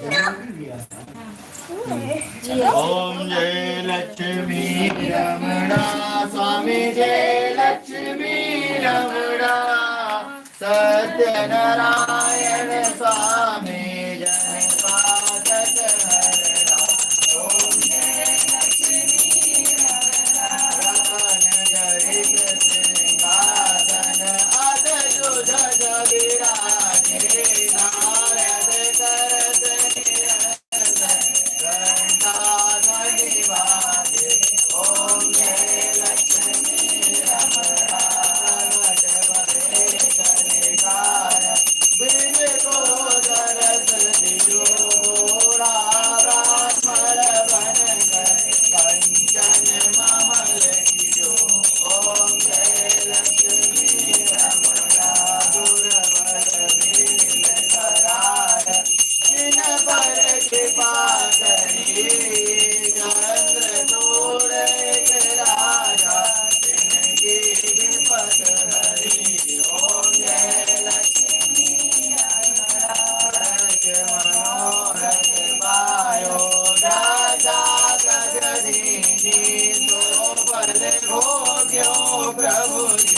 ओम जय लक्ष्मी रमणा स्वामी जय लक्ष्मी रमणा सत्यनारायण स्वामी जन पादक हरणा ओम जय लक्ष्मी रमण जरित सिंहासन अदयुध विराजे नारद करत ओम जय लक्ष्मी रमणा प्रगट भरे कलिकाल बिन को दरस दियो गोरा ब्राह्मण बन कर कंचन महल कियो ओम जय लक्ष्मी रमणा दुर्बल वीर करार जिन पर कृपा करी चंद्र चूड़ एक राजा जिनकी विपत हरी ओम जय लक्ष्मी रमणा मनोरथ पायो राजा गजदीनी तो बल भोग्यो प्रभु जी